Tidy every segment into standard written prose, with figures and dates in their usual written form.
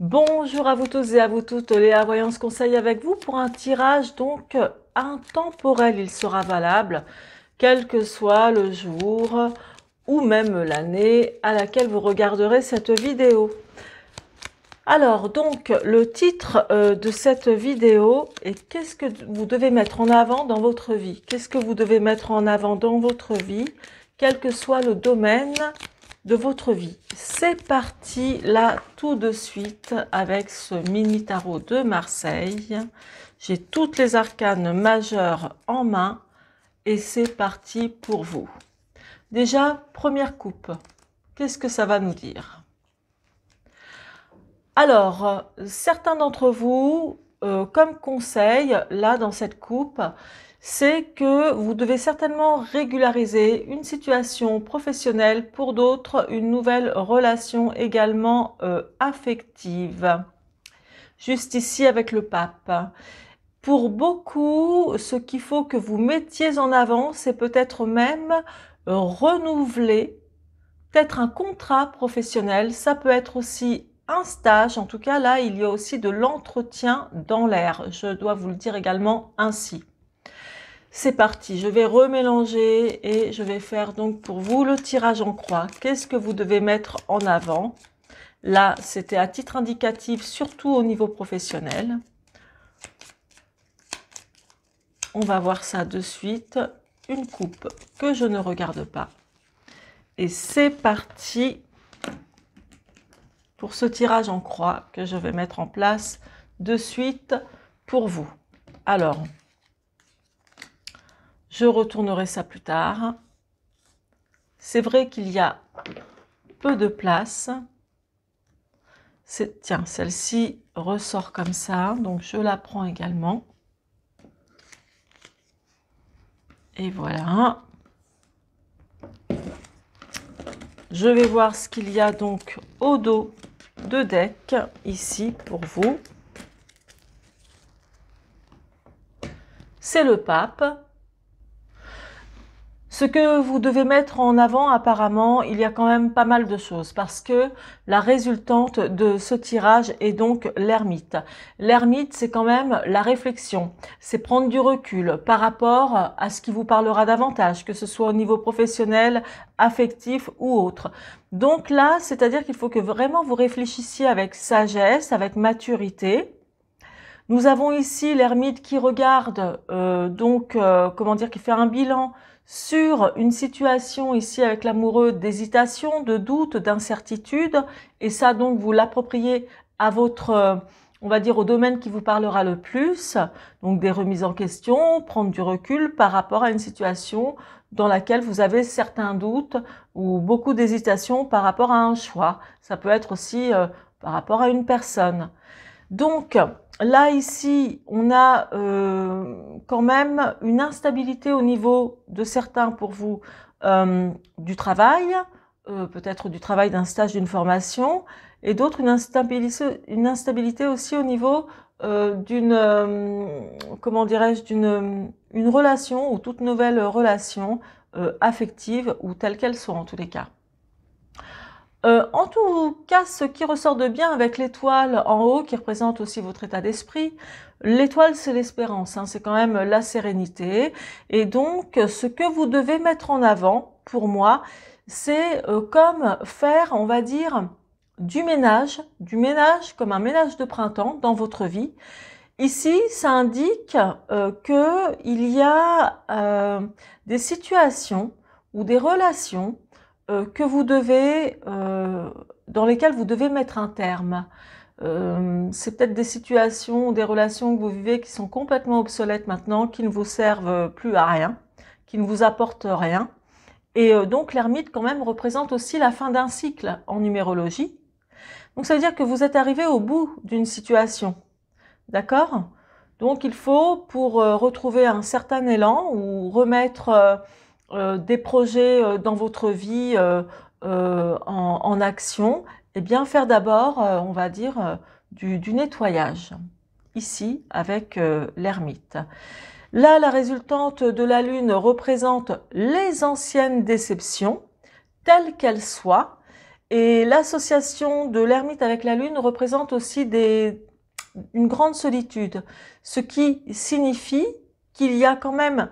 Bonjour à vous tous et à vous toutes, Léa Voyance Conseil avec vous pour un tirage donc intemporel. Il sera valable quel que soit le jour ou même l'année à laquelle vous regarderez cette vidéo. Alors donc le titre de cette vidéo est qu'est-ce que vous devez mettre en avant dans votre vie? Qu'est-ce que vous devez mettre en avant dans votre vie, quel que soit le domaine de votre vie? C'est parti là tout de suite avec ce mini tarot de Marseille. J'ai toutes les arcanes majeures en main et c'est parti pour vous. Déjà, première coupe, qu'est-ce que ça va nous dire? Alors, certains d'entre vous, comme conseil, là dans cette coupe, c'est que vous devez certainement régulariser une situation professionnelle, pour d'autres une nouvelle relation également affective. Juste ici avec le pape. Pour beaucoup, ce qu'il faut que vous mettiez en avant, c'est peut-être même renouveler, peut-être un contrat professionnel, ça peut être aussi un stage, en tout cas là il y a aussi de l'entretien dans l'air, je dois vous le dire également ainsi. C'est parti, je vais remélanger et je vais faire donc pour vous le tirage en croix. Qu'est-ce que vous devez mettre en avant? Là c'était à titre indicatif, surtout au niveau professionnel. On va voir ça de suite, une coupe que je ne regarde pas. Et c'est parti pour ce tirage en croix que je vais mettre en place de suite pour vous. Alors, je retournerai ça plus tard. C'est vrai qu'il y a peu de place. Tiens, celle-ci ressort comme ça, donc je la prends également. Et voilà. Je vais voir ce qu'il y a donc au dos de deck ici pour vous. C'est le pape. Ce que vous devez mettre en avant, apparemment, il y a quand même pas mal de choses parce que la résultante de ce tirage est donc l'ermite. L'ermite, c'est quand même la réflexion, c'est prendre du recul par rapport à ce qui vous parlera davantage, que ce soit au niveau professionnel, affectif ou autre. Donc là, c'est-à-dire qu'il faut que vraiment vous réfléchissiez avec sagesse, avec maturité. Nous avons ici l'ermite qui regarde, comment dire, qui fait un bilan sur une situation ici avec l'amoureux d'hésitation, de doute, d'incertitude, et ça donc vous l'appropriez à votre, on va dire au domaine qui vous parlera le plus, donc des remises en question, prendre du recul par rapport à une situation dans laquelle vous avez certains doutes ou beaucoup d'hésitation par rapport à un choix. Ça peut être aussi par rapport à une personne. Donc là ici on a quand même une instabilité au niveau de certains pour vous du travail, peut-être du travail d'un stage, d'une formation, et d'autres une instabilité aussi au niveau comment dirais-je, une relation ou toute nouvelle relation affective ou telle qu'elle soit en tous les cas. En tout cas, ce qui ressort de bien avec l'étoile en haut, qui représente aussi votre état d'esprit, l'étoile c'est l'espérance, hein, c'est quand même la sérénité. Et donc, ce que vous devez mettre en avant, pour moi, c'est comme faire, on va dire, du ménage comme un ménage de printemps dans votre vie. Ici, ça indique qu'il y a des situations ou des relations que vous devez, dans lesquelles vous devez mettre un terme. C'est peut-être des situations ou des relations que vous vivez qui sont complètement obsolètes maintenant, qui ne vous servent plus à rien, qui ne vous apportent rien. Et donc l'ermite quand même représente aussi la fin d'un cycle en numérologie. Donc ça veut dire que vous êtes arrivé au bout d'une situation. D'accord? Donc il faut, pour retrouver un certain élan ou remettre des projets dans votre vie en action, et bien faire d'abord, on va dire, du nettoyage. Ici, avec l'ermite. Là, la résultante de la Lune représente les anciennes déceptions, telles qu'elles soient. Et l'association de l'ermite avec la lune représente aussi une grande solitude, ce qui signifie qu'il y a quand même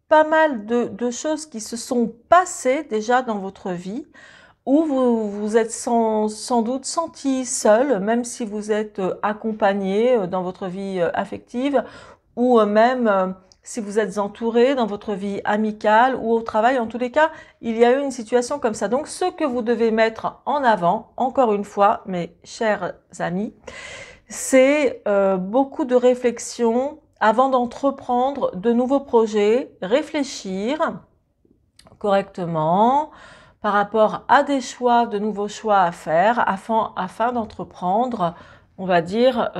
pas mal de choses qui se sont passées déjà dans votre vie, où vous vous êtes sans doute senti seul, même si vous êtes accompagné dans votre vie affective, ou même si vous êtes entouré dans votre vie amicale ou au travail. En tous les cas, il y a eu une situation comme ça. Donc, ce que vous devez mettre en avant, encore une fois, mes chers amis, c'est beaucoup de réflexion avant d'entreprendre de nouveaux projets, réfléchir correctement par rapport à des choix, de nouveaux choix à faire afin d'entreprendre, on va dire,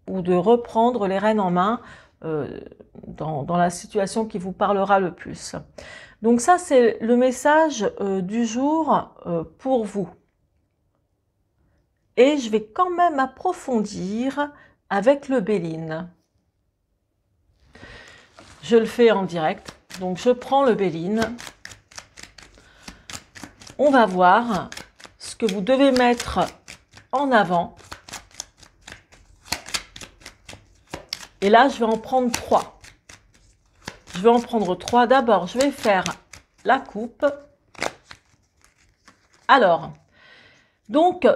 ou de reprendre les rênes en main dans la situation qui vous parlera le plus. Donc ça, c'est le message du jour pour vous. Et je vais quand même approfondir avec le Béline. Je le fais en direct. Donc je prends le Béline. On va voir ce que vous devez mettre en avant. Et là, je vais en prendre 3. Je vais en prendre 3. D'abord, je vais faire la coupe. Alors, donc,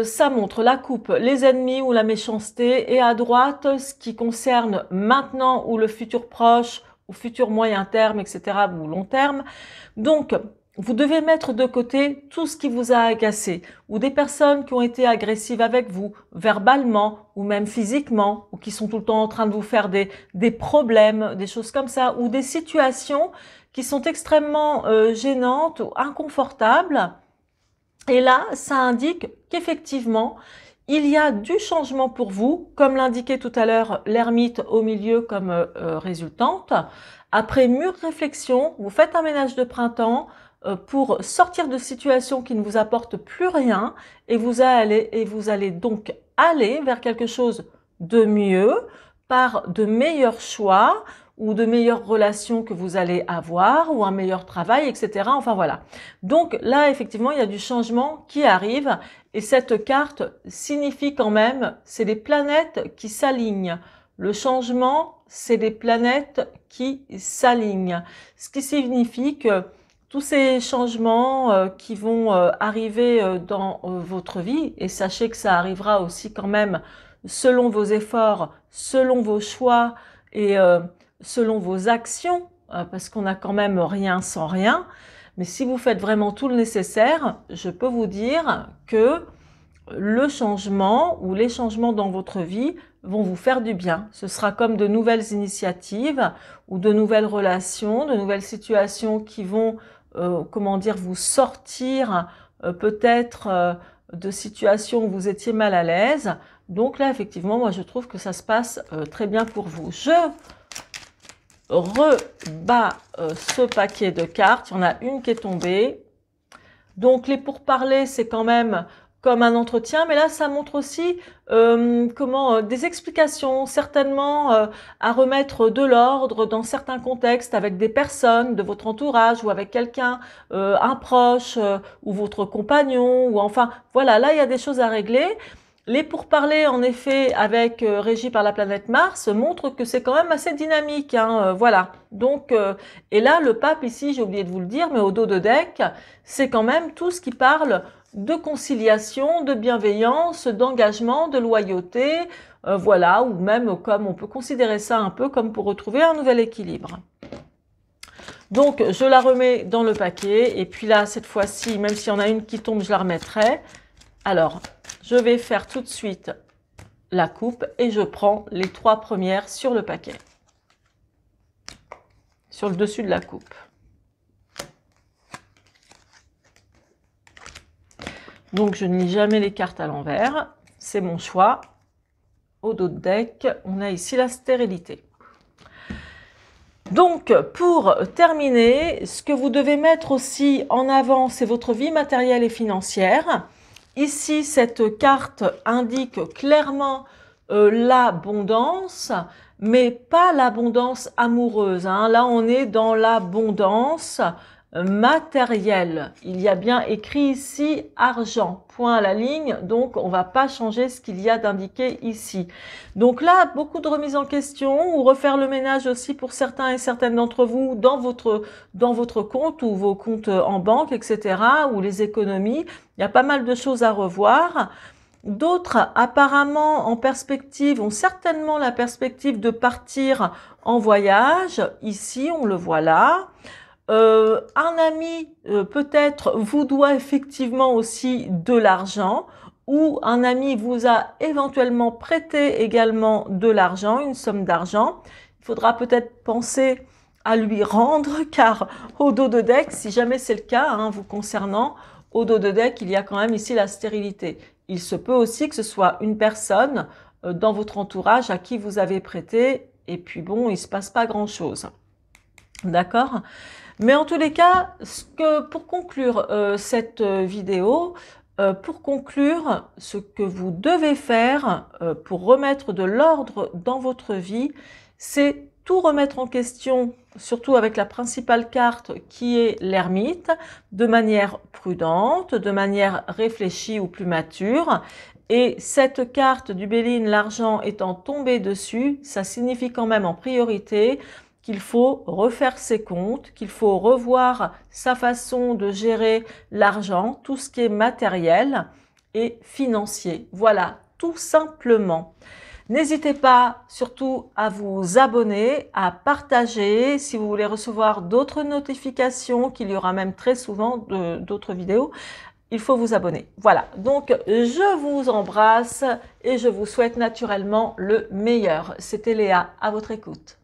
ça montre la coupe, les ennemis ou la méchanceté. Et à droite, ce qui concerne maintenant ou le futur proche, ou futur moyen terme, etc. ou long terme. Donc, vous devez mettre de côté tout ce qui vous a agacé, ou des personnes qui ont été agressives avec vous, verbalement, ou même physiquement, ou qui sont tout le temps en train de vous faire des problèmes, des choses comme ça, ou des situations qui sont extrêmement gênantes ou inconfortables. Et là, ça indique qu'effectivement, il y a du changement pour vous, comme l'indiquait tout à l'heure l'ermite au milieu comme résultante. Après mûre réflexion, vous faites un ménage de printemps pour sortir de situations qui ne vous apportent plus rien et vous allez donc aller vers quelque chose de mieux par de meilleurs choix ou de meilleures relations que vous allez avoir ou un meilleur travail, etc. Enfin voilà. Donc là, effectivement, il y a du changement qui arrive et cette carte signifie quand même, c'est les planètes qui s'alignent. Le changement, c'est les planètes qui s'alignent. Ce qui signifie que tous ces changements qui vont arriver dans votre vie, et sachez que ça arrivera aussi quand même selon vos efforts, selon vos choix et selon vos actions, parce qu'on n'a quand même rien sans rien. Mais si vous faites vraiment tout le nécessaire, je peux vous dire que le changement ou les changements dans votre vie vont vous faire du bien. Ce sera comme de nouvelles initiatives ou de nouvelles relations, de nouvelles situations qui vont, comment dire, vous sortir peut-être de situations où vous étiez mal à l'aise. Donc là, effectivement, moi, je trouve que ça se passe très bien pour vous. Je rebats ce paquet de cartes. Il y en a une qui est tombée. Donc, les pourparlers, c'est quand même comme un entretien, mais là, ça montre aussi des explications, certainement à remettre de l'ordre dans certains contextes avec des personnes de votre entourage ou avec quelqu'un, un proche ou votre compagnon, ou enfin, voilà, là, il y a des choses à régler. Les pourparlers, en effet, avec régi par la planète Mars, montrent que c'est quand même assez dynamique, hein, voilà. Donc, et là, le pape ici, j'ai oublié de vous le dire, mais au dos de deck, c'est quand même tout ce qui parle de conciliation, de bienveillance, d'engagement, de loyauté, voilà, ou même comme on peut considérer ça un peu comme pour retrouver un nouvel équilibre. Donc, je la remets dans le paquet, et puis là, cette fois-ci, même s'il y en a une qui tombe, je la remettrai. Alors, je vais faire tout de suite la coupe et je prends les 3 premières sur le paquet, sur le dessus de la coupe. Donc, je ne lis jamais les cartes à l'envers, c'est mon choix. Au dos de deck, on a ici la stérilité. Donc, pour terminer, ce que vous devez mettre aussi en avant, c'est votre vie matérielle et financière. Ici, cette carte indique clairement l'abondance, mais pas l'abondance amoureuse, hein. Là, on est dans l'abondance matériel. Il y a bien écrit ici argent, point à la ligne, donc on va pas changer ce qu'il y a d'indiqué ici. Donc là, beaucoup de remises en question ou refaire le ménage aussi pour certains et certaines d'entre vous dans votre compte ou vos comptes en banque, etc. ou les économies. Il y a pas mal de choses à revoir. D'autres, apparemment, en perspective, ont certainement la perspective de partir en voyage. Ici, on le voit là. Un ami, peut-être, vous doit effectivement aussi de l'argent, ou un ami vous a éventuellement prêté également de l'argent, une somme d'argent. Il faudra peut-être penser à lui rendre, car au dos de deck, si jamais c'est le cas, hein, vous concernant, au dos de deck, il y a quand même ici la stérilité. Il se peut aussi que ce soit une personne dans votre entourage à qui vous avez prêté, et puis bon, il ne se passe pas grand-chose. D'accord ? Mais en tous les cas, pour conclure cette vidéo, pour conclure, ce que vous devez faire pour remettre de l'ordre dans votre vie, c'est tout remettre en question, surtout avec la principale carte qui est l'ermite, de manière prudente, de manière réfléchie ou plus mature. Et cette carte du Béline, l'argent étant tombée dessus, ça signifie quand même en priorité qu'il faut refaire ses comptes, qu'il faut revoir sa façon de gérer l'argent, tout ce qui est matériel et financier. Voilà, tout simplement. N'hésitez pas surtout à vous abonner, à partager si vous voulez recevoir d'autres notifications, qu'il y aura même très souvent d'autres vidéos. Il faut vous abonner. Voilà, donc je vous embrasse et je vous souhaite naturellement le meilleur. C'était Léa, à votre écoute.